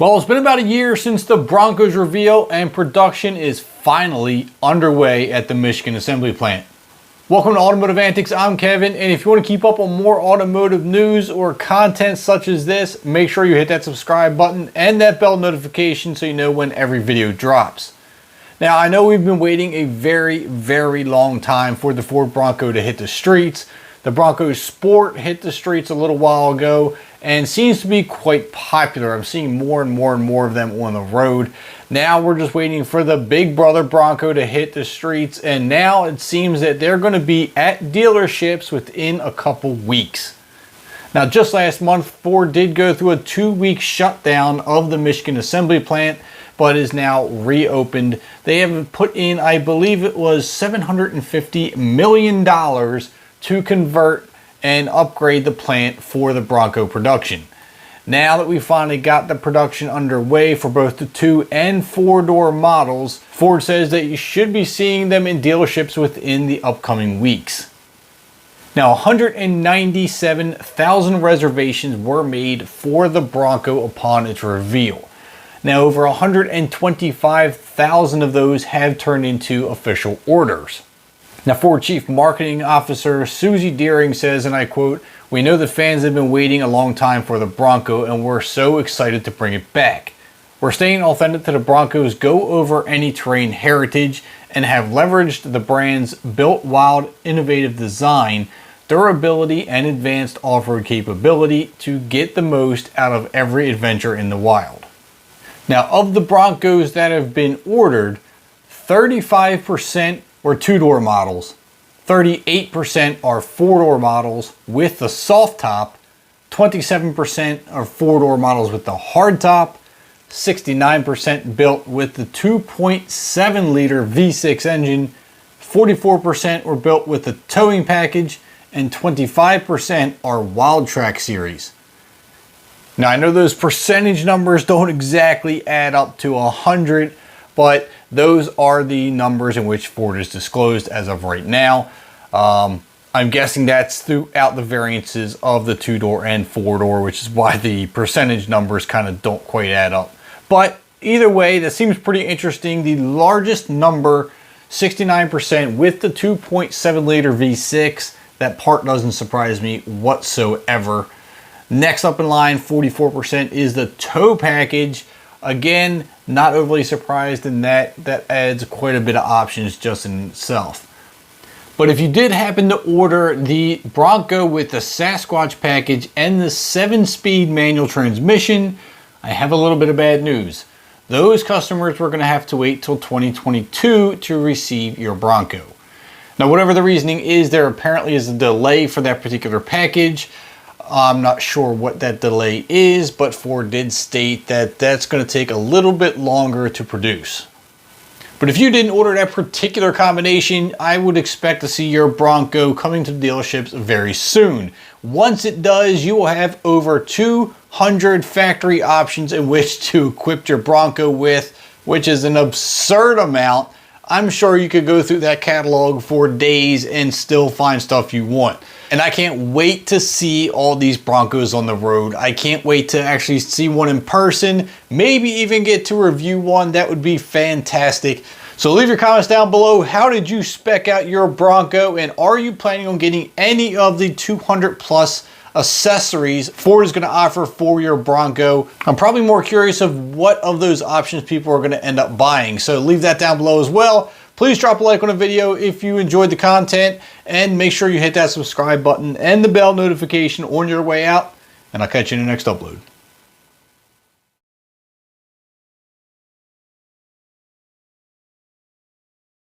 Well, it's been about a year since the Bronco's reveal, and production is finally underway at the Michigan assembly plant. Welcome to Automotive Antics. I'm Kevin, and if you want to keep up on more automotive news or content such as this, make sure you hit that subscribe button and that bell notification so you know when every video drops. Now, I know we've been waiting a very long time for the Ford Bronco to hit the streets. The Bronco Sport hit the streets a little while ago and seems to be quite popular. I'm seeing more and more of them on the road. Now we're just waiting for the big brother Bronco to hit the streets, and now it seems that they're going to be at dealerships within a couple weeks. Now, just last month, Ford did go through a 2-week shutdown of the Michigan assembly plant, but is now reopened. They have put in, I believe it was $750 million to convert and upgrade the plant for the Bronco production. Now that we finally got the production underway for both the 2- and 4-door models, Ford says that you should be seeing them in dealerships within the upcoming weeks. Now, 197,000 reservations were made for the Bronco upon its reveal. Now, over 125,000 of those have turned into official orders. Now, Ford Chief Marketing Officer Susie Deering says, and I quote, "We know the fans have been waiting a long time for the Bronco, and we're so excited to bring it back. We're staying authentic to the Bronco's go over any terrain heritage and have leveraged the brand's built wild, innovative design, durability, and advanced off-road capability to get the most out of every adventure in the wild." Now, of the Broncos that have been ordered, 35% were 2-door models, 38% are 4-door models with the soft top, 27% are 4-door models with the hard top, 69% built with the 2.7 liter V6 engine, 44% were built with the towing package, and 25% are Wild Track series. Now, I know those percentage numbers don't exactly add up to 100, but those are the numbers in which Ford has disclosed as of right now. I'm guessing that's throughout the variances of the 2-door and 4-door, which is why the percentage numbers kind of don't quite add up. But either way, that seems pretty interesting. The largest number, 69% with the 2.7 liter V6. That part doesn't surprise me whatsoever. Next up in line, 44%, is the tow package. Again, not overly surprised in that. That adds quite a bit of options just in itself. But if you did happen to order the Bronco with the Sasquatch package and the 7-speed manual transmission, I have a little bit of bad news. Those customers were going to have to wait till 2022 to receive your Bronco. Now, whatever the reasoning is, there apparently is a delay for that particular package. I'm not sure what that delay is, but Ford did state that that's going to take a little bit longer to produce. But if you didn't order that particular combination, I would expect to see your Bronco coming to the dealerships very soon. Once it does, you will have over 200 factory options in which to equip your Bronco with, which is an absurd amount. I'm sure you could go through that catalog for days and still find stuff you want. And I can't wait to see all these Broncos on the road. I can't wait to actually see one in person, maybe even get to review one. That would be fantastic. So leave your comments down below. How did you spec out your Bronco, and are you planning on getting any of the 200+ accessories Ford is going to offer for your Bronco? I'm probably more curious of what of those options people are going to end up buying. So leave that down below as well. Please drop a like on the video if you enjoyed the content, and make sure you hit that subscribe button and the bell notification on your way out, and I'll catch you in the next upload.